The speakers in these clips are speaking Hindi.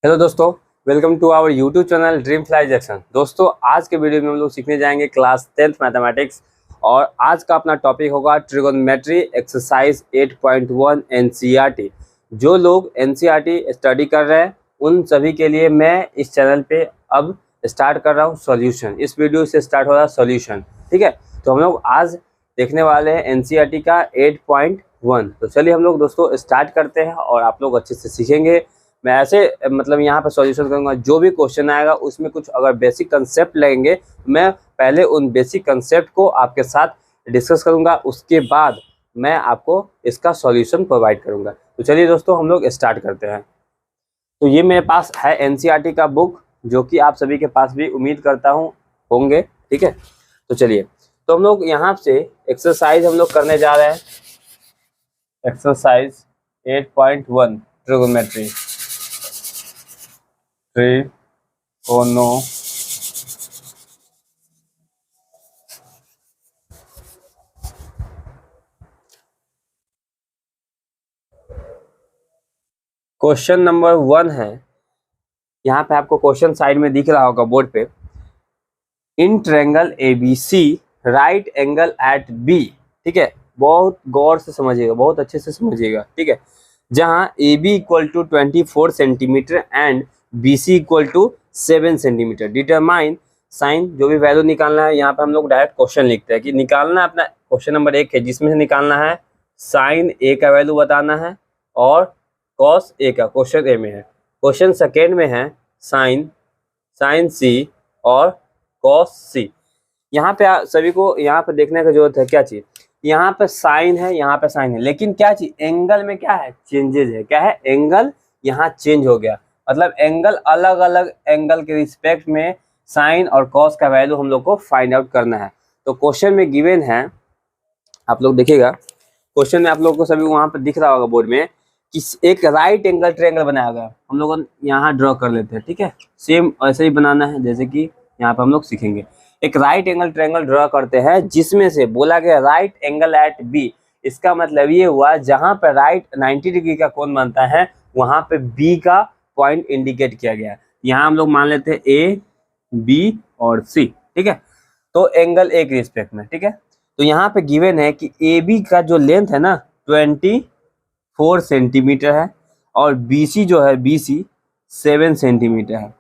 हेलो दोस्तों, welcome to our YouTube channel dream fly Jackson. दोस्तों, आज के वीडियो में हम लोग सीखने जाएंगे क्लास 10th मैथमेटिक्स और आज का अपना टॉपिक होगा ट्रिगोनोमेट्री एक्सरसाइज 8.1 एनसीईआरटी। जो लोग एनसीईआरटी स्टडी कर रहे हैं उन सभी के लिए मैं इस चैनल पे अब स्टार्ट कर रहा हूँ सॉल्यूशन। इस वीडियो से स्टार्ट हो रहा है सॉल्यूशन, ठीक है। तो हम लोग आज देखने वाले हैं एनसीईआरटी का 8.1। तो चलिए हम लोग दोस्तों स्टार्ट करते हैं और आप लोग अच्छे से सीखेंगे। मैं ऐसे मतलब यहाँ पे सॉल्यूशन करूँगा, जो भी क्वेश्चन आएगा उसमें कुछ अगर बेसिक कंसेप्ट लगेंगे मैं पहले उन बेसिक कंसेप्ट को आपके साथ डिस्कस करूँगा, उसके बाद मैं आपको इसका सॉल्यूशन प्रोवाइड करूँगा। तो चलिए दोस्तों हम लोग स्टार्ट करते हैं। तो ये मेरे पास है एनसीईआरटी का बुक, जो कि आप सभी के पास भी उम्मीद करता हूँ होंगे, ठीक है। तो चलिए, तो हम लोग यहाँ से एक्सरसाइज हम लोग करने जा रहे हैं। एक्सरसाइज 8.1 ट्रिगोनोमेट्री ट्रिगोनो क्वेश्चन नंबर 1 है। यहाँ पे आपको क्वेश्चन साइड में दिख रहा होगा बोर्ड पे। In triangle ABC right angle at B, ठीक है। बहुत गौर से समझिएगा, बहुत अच्छे से समझिएगा, ठीक है। जहाँ AB equal to 24 centimetre and BC equal to 7 centimetre. Determine sine, जो भी वैल्यू निकालना है यहाँ पे हम लोग डायरेक्ट क्वेश्चन लिखते हैं कि निकालना है। अपना क्वेश्चन नंबर 1 है जिसमें से निकालना है साइन A का वैल्यू बताना है और कॉस A का, क्वेश्चन A में है। क्वेश्चन सेकेंड में है साइन C और कॉस C। यहाँ पे सभी को यहाँ पे देखने की जरूरत है क्या चीज, यहाँ पे साइन है, यहाँ पे साइन है, लेकिन क्या चीज एंगल में क्या है, चेंजेस है। क्या है, एंगल यहाँ चेंज हो गया। मतलब एंगल अलग अलग एंगल के रिस्पेक्ट में साइन और कॉस का वैल्यू हम लोग को फाइंड आउट करना है। तो क्वेश्चन में गिवन है, आप लोग देखिएगा क्वेश्चन में आप लोग को सभी वहां पर दिख रहा होगा बोर्ड में कि एक राइट एंगल ट्रायंगल बनाया गया। हम लोग यहाँ ड्रॉ कर लेते हैं, ठीक है। सेम ऐसे ही बनाना है जैसे कि यहाँ पे हम लोग सीखेंगे। एक राइट एंगल ट्रायंगल ड्रॉ करते हैं जिसमें से बोला गया राइट एंगल एट बी। इसका मतलब ये हुआ जहां पर राइट 90 डिग्री का कोण बनता है वहां पे बी का पॉइंट इंडिकेट किया गया। यहाँ हम लोग मान लेते हैं ए, बी और सी, ठीक है। तो एंगल एक रिस्पेक्ट में, ठीक है। तो यहाँ पे गिवन है कि ए बी का जो लेंथ है ना 24 सेंटीमीटर है और BC जो है BC 7 सेंटीमीटर है।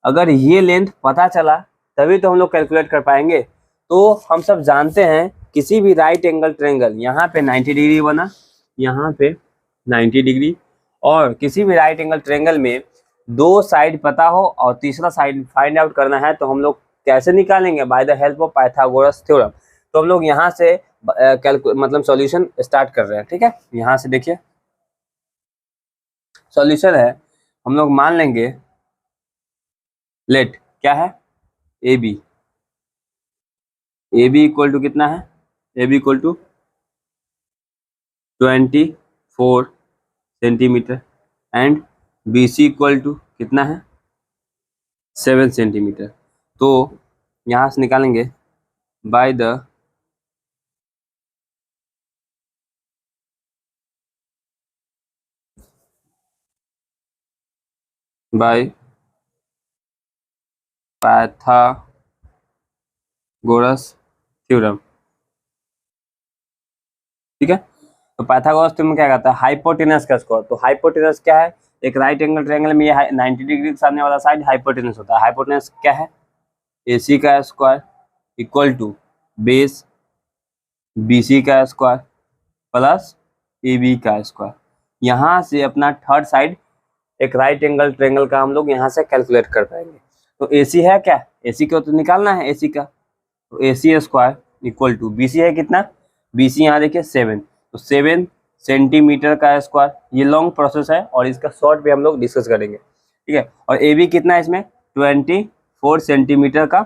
अगर ये लेंथ पता चला तभी तो हम लोग कैलकुलेट कर पाएंगे। तो हम सब जानते हैं किसी भी राइट एंगल ट्रायंगल, यहाँ पे 90 डिग्री बना, यहाँ पे 90 डिग्री, और किसी भी राइट एंगल ट्रायंगल में दो साइड पता हो और तीसरा साइड फाइंड आउट करना है तो हम लोग कैसे निकालेंगे, by the help of Pythagoras theorem. तो हम लोग यहाँ से मतलब सॉल्यूशन स्टार्ट कर रहे हैं, ठीक है। यहाँ से देखिए सॉल्यूशन है, हम लोग मान लेंगे लेट क्या है ए बी इक्वल टू कितना है, A B equal to 24 centimetre and BC equal to कितना है 7 सेंटीमीटर। तो यहाँ से निकालेंगे बाय द पाइथागोरस थ्योरम, ठीक है। तो पाइथागोरस थ्योरम क्या कहता है, हाइपोटेनस का स्क्वायर। तो हाइपोटेनस क्या है, एक राइट एंगल ट्रायंगल में ये 90 डिग्री के सामने वाला साइड हाइपोटेनस होता है। हाइपोटेनस क्या है, AC का square equal to base BC का स्क्वायर प्लस AB का स्क्वायर। यहाँ से अपना थर्ड साइड एक राइट एंगल ट्रायंगल का हम लोग यहाँ से कैलकुलेट कर पाएंगे। तो AC है क्या, AC को तो निकालना है AC का, तो AC square equal to BC है कितना, BC यहाँ देखिए 7, तो 7 सेंटीमीटर का स्क्वायर। ये लॉन्ग प्रोसेस है और इसका शॉर्ट भी हम लोग डिस्कस करेंगे, ठीक है। और AB कितना है इसमें 24 सेंटीमीटर का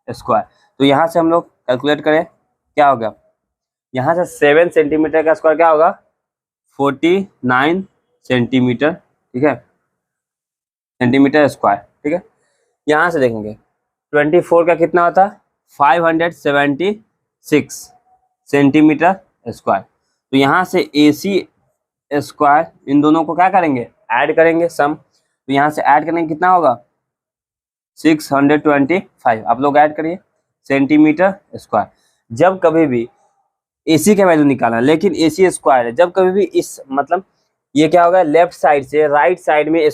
स्क्वायर। तो यहाँ से हम लोग कैलकुलेट करें क्या होगा, यहाँ से 7 सेंटीमीटर का स्क्वायर क्या होगा 49 सेंटीमीटर, ठीक है, सेंटीमीटर स्क्वायर, ठीक है। यहाँ से देखेंगे 24 का कितना होता है 576 सेंटीमीटर स्क्वायर। तो यहाँ से AC स्क्वायर इन दोनों को क्या करेंगे, ऐड करेंगे सम। तो यहाँ से ऐड करने कितना होगा 625, आप लोग ऐड करिए सेंटीमीटर स्क्वायर। जब कभी भी AC का वैल्यू निकालना, लेकिन AC स्क्वायर है, जब कभी भी इस मतलब ये क्या होगा लेफ्ट साइड से राइट साइड में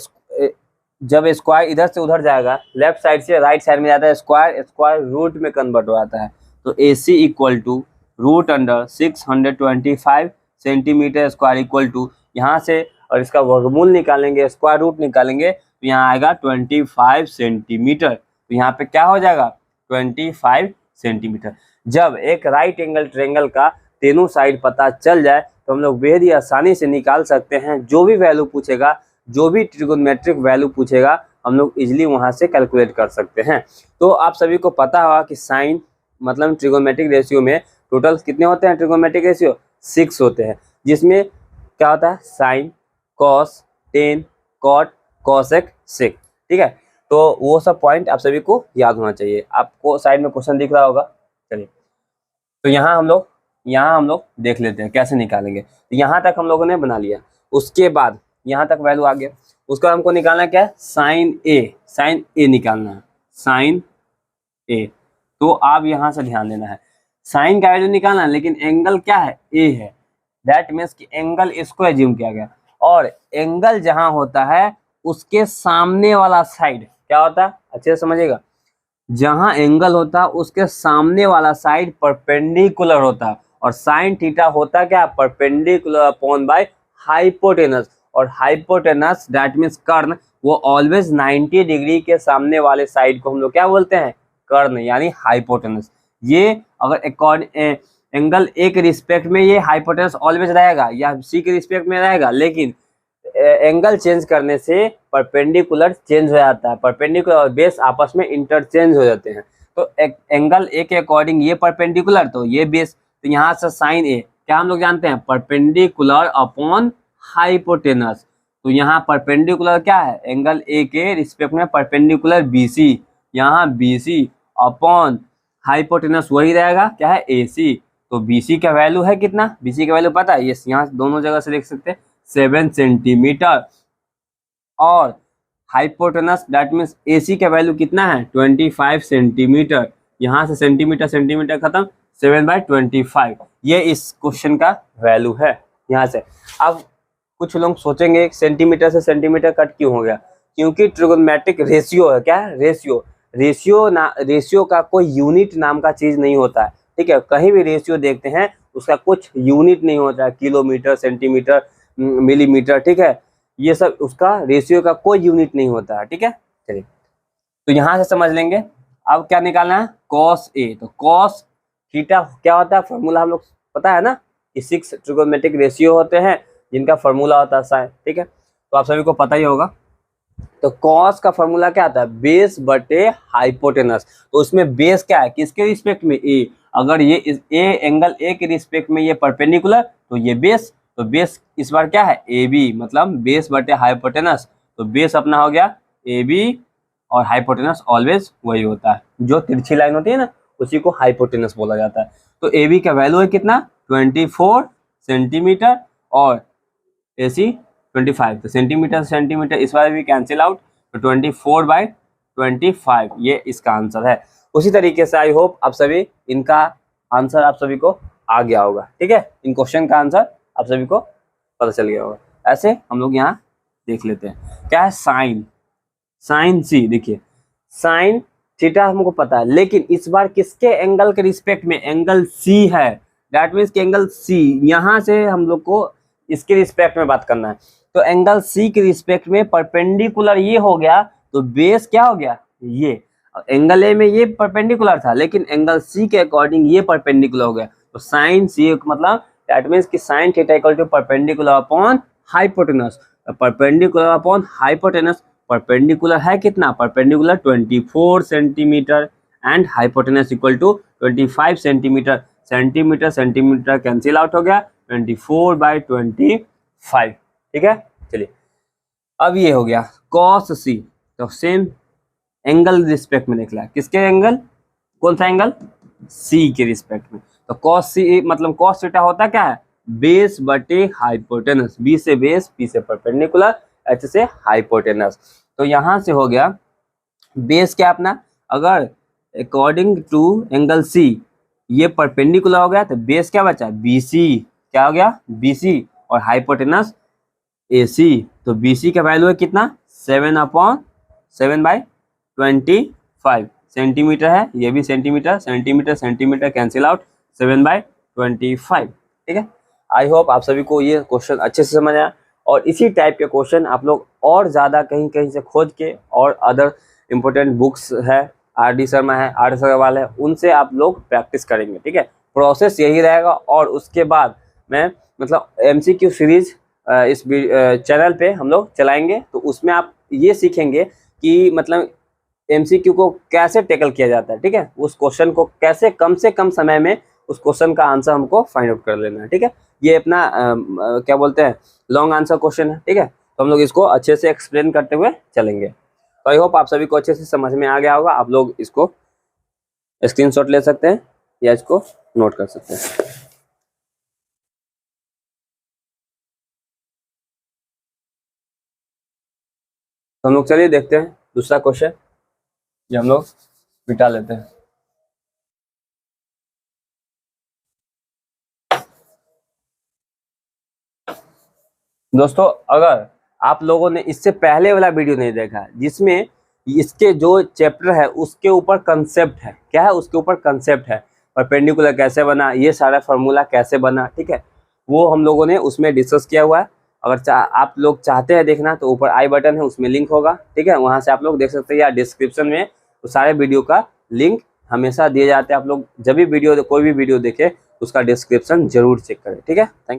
जब स्क्वायर इधर से उधर जाएगा, लेफ्ट साइड से राइट साइड में जाता है स्क्वायर, स्क्वायर रूट में कन्वर्ट हो जाता है। तो AC equal to root under 625 centimetre square equal to यहाँ से, और इसका वर्गमूल निकालेंगे, स्क्वायर रूट निकालेंगे, तो यहाँ आएगा 25 सेंटीमीटर। तो यहाँ पे क्या हो जाएगा 25 सेंटीमीटर। जब एक राइट एंगल ट्रायंगल का तीनों साइड पता चल जाए तो हम लोग बेहद ही आसानी से निकाल सकते हैं। जो भी वैल्यू पूछेगा, जो भी ट्रिगोनोमेट्रिक वैल्यू पूछेगा, हम लोग इजीली वहां से कैलकुलेट कर सकते हैं। तो आप सभी को पता होगा कि साइन मतलब ट्रिगोनोमेट्रिक रेशियो में टोटल कितने होते हैं, ट्रिगोनोमेट्रिक रेशियो 6 होते हैं, जिसमें क्या होता है sine, cos, tan, cot, cosec, sec, ठीक है। तो वो सब पॉइंट आप सभी को याद होना चाहिए। आपको साइड में क्वेश्चन दिख रहा होगा, चलिए तो यहाँ हम लोग देख लेते हैं कैसे निकालेंगे। तो यहाँ तक हम लोगों ने बना लिया, उसके बाद यहाँ तक वैल्यू आ गया, उसका हमको निकालना क्या है साइन ए निकालना है, साइन ए। तो आप यहाँ से ध्यान देना है, साइन का वैल्यू निकालना है, लेकिन एंगल क्या है ए है, दैट मीन्स कि एंगल इसको एज्यूम किया गया। और एंगल जहां होता है उसके सामने वाला साइड क्या होता है, अच्छे से समझिएगा, जहां एंगल होता है उसके सामने वाला साइड परपेंडिकुलर होता है। और साइन थीटा होता क्या, परपेंडिकुलर अपॉन बाय हाइपोटेनस। और हाइपोटेनस दैट मीन्स कर्ण, वो ऑलवेज 90 डिग्री के सामने वाले साइड को हम लोग क्या बोलते हैं, कर्ण यानी हाइपोटेनस। ये अगर एंगल ए के रिस्पेक्ट में ये हाइपोटेनस ऑलवेज रहेगा या सी के रिस्पेक्ट में रहेगा, लेकिन एंगल चेंज करने से परपेंडिकुलर चेंज हो जाता है, परपेंडिकुलर और बेस आपस में इंटरचेंज हो जाते हैं। तो एंगल ए के अकॉर्डिंग ये परपेंडिकुलर, तो ये बेस, तो यहाँ से साइन ए क्या हम लोग जानते हैं परपेंडिकुलर अपॉन हाइपोटेनस। तो यहाँ परपेंडिकुलर क्या है, एंगल ए के रिस्पेक्ट में परपेंडिकुलर BC, यहाँ BC अपॉन हाइपोटेनस वही रहेगा क्या है AC। तो BC का वैल्यू है कितना, BC का वैल्यू पता है, ये यहाँ दोनों जगह से लिख सकते हैं 7 सेंटीमीटर। और हाइपोटेनस दैट मीन्स AC का वैल्यू कितना है 25 सेंटीमीटर। यहाँ से सेंटीमीटर खत्म, 7/25 ये इस क्वेश्चन का वैल्यू है यहाँ से। अब कुछ लोग सोचेंगे सेंटीमीटर से सेंटीमीटर कट क्यों हो गया, क्योंकि ट्रिगोनोमेट्रिक रेशियो है, क्या है रेशियो का कोई यूनिट नाम का चीज नहीं होता है, ठीक है। कहीं भी रेशियो देखते हैं उसका कुछ यूनिट नहीं होता है, किलोमीटर, सेंटीमीटर, मिलीमीटर, ठीक है, ये सब उसका रेशियो का कोई यूनिट नहीं होता है, ठीक है। चलिए तो यहाँ से समझ लेंगे। अब क्या निकालना है कॉस ए, तो कॉस थीटा क्या होता है, फॉर्मूला हम लोग पता है ना कि 6 ट्रिगोनोमेट्रिक रेशियो होते हैं जिनका फॉर्मूला होता है साइन, ठीक है, तो आप सभी को पता ही होगा। तो कॉस का फॉर्मूला क्या आता है बेस बटे हाइपोटेनस। तो उसमें बेस क्या है किसके रिस्पेक्ट में ए, अगर ये ए एंगल ए के रिस्पेक्ट में ये परपेंडिकुलर तो ये बेस, तो बेस इस बार क्या है AB, मतलब बेस बटे हाइपोटेनस। तो बेस अपना हो गया AB और हाइपोटेनस ऑलवेज वही होता है, जो तिरछी लाइन होती है ना उसी को हाइपोटेनस बोला जाता है। तो AB का वैल्यू है कितना 24 सेंटीमीटर और AC 25, तो सेंटीमीटर इस बार भी कैंसिल आउट, तो 24/25 ये इसका आंसर है। उसी तरीके से आई होप आप सभी इनका आंसर आप सभी को आ गया होगा, ठीक है, इन क्वेश्चन का आंसर आप सभी को पता चल गया होगा। ऐसे हम लोग यहाँ देख लेते हैं क्या है साइन C। देखिए साइन थीटा हमको पता है, लेकिन इस बार किसके एंगल के रिस्पेक्ट में, एंगल C है, दैट मीन्स कि एंगल C यहाँ से हम लोग को इसके रिस्पेक्ट में बात करना है। तो एंगल C के रिस्पेक्ट में परपेंडिकुलर ये हो गया, तो बेस क्या हो गया ये, एंगल A में ये परपेंडिकुलर था लेकिन एंगल C के अकॉर्डिंग ये परपेंडिकुलर हो गया। तो साइन C मतलब दैट मीन्स कि sine theta equal to perpendicular upon hypotenuse. Perpendicular upon hypotenuse, perpendicular है कितना perpendicular 24 centimetre and hypotenuse equal to 25 centimetre. Centimetre cancel out हो गया 24/25, ठीक है। चलिए अब ये हो गया cos C, तो सेम एंगल रिस्पेक्ट में निकला, किसके एंगल, कौन सा एंगल C के रिस्पेक्ट में। तो cos C मतलब cos थीटा होता क्या है बेस बटे हाइपोटेनस, B से बेस, P से परपेंडिकुलर, H से हाइपोटेनस। तो यहाँ से हो गया बेस क्या अपना, अगर अकॉर्डिंग टू एंगल सी ये परपेंडिकुलर हो गया तो बेस क्या बचा, BC, क्या हो गया BC, और हाइपोटेनस AC। तो BC का वैल्यू है कितना, 7/7/25 सेंटीमीटर है, ये भी centimetre, centimetre centimetre cancel out, 7/25। ठीक है, आई होप आप सभी को ये क्वेश्चन अच्छे से समझ आया। और इसी टाइप के क्वेश्चन आप लोग और ज़्यादा कहीं कहीं से खोज के, और अदर इम्पोर्टेंट बुक्स है, RD शर्मा है, RS अग्रवाल है, उनसे आप लोग प्रैक्टिस करेंगे। ठीक है, प्रोसेस यही रहेगा। और उसके बाद मैं मतलब MCQ सीरीज इस चैनल पे हम लोग चलाएंगे, तो उसमें आप ये सीखेंगे कि मतलब MCQ को कैसे टैकल किया जाता है। ठीक है, उस क्वेश्चन को कैसे कम से कम समय में उस क्वेश्चन का आंसर हमको फाइंड आउट कर लेना है। ठीक है, ये अपना क्या बोलते हैं, लॉन्ग आंसर क्वेश्चन है। ठीक है, तो हम लोग इसको अच्छे से एक्सप्लेन करते हुए चलेंगे। तो आई होप आप सभी को अच्छे से समझ में आ गया होगा। आप लोग इसको स्क्रीनशॉट ले सकते हैं या इसको नोट कर सकते हैं। तो हम लोग चलिए देखते हैं दूसरा क्वेश्चन, ये हम लोग मिटा लेते हैं। दोस्तों, अगर आप लोगों ने इससे पहले वाला वीडियो नहीं देखा जिसमें इसके जो चैप्टर है उसके ऊपर कंसेप्ट है, क्या है उसके ऊपर कंसेप्ट है, परपेंडिकुलर कैसे बना, ये सारा फार्मूला कैसे बना, ठीक है, वो हम लोगों ने उसमें डिस्कस किया हुआ है। अगर आप लोग चाहते हैं देखना तो ऊपर आई बटन है, उसमें लिंक होगा। ठीक है, वहां से आप लोग देख सकते हैं, या डिस्क्रिप्शन में तो सारे वीडियो का लिंक हमेशा दिए जाते हैं। आप लोग जब भी वीडियो कोई भी वीडियो देखे उसका डिस्क्रिप्शन जरूर चेक करें। ठीक है, थैंक यू।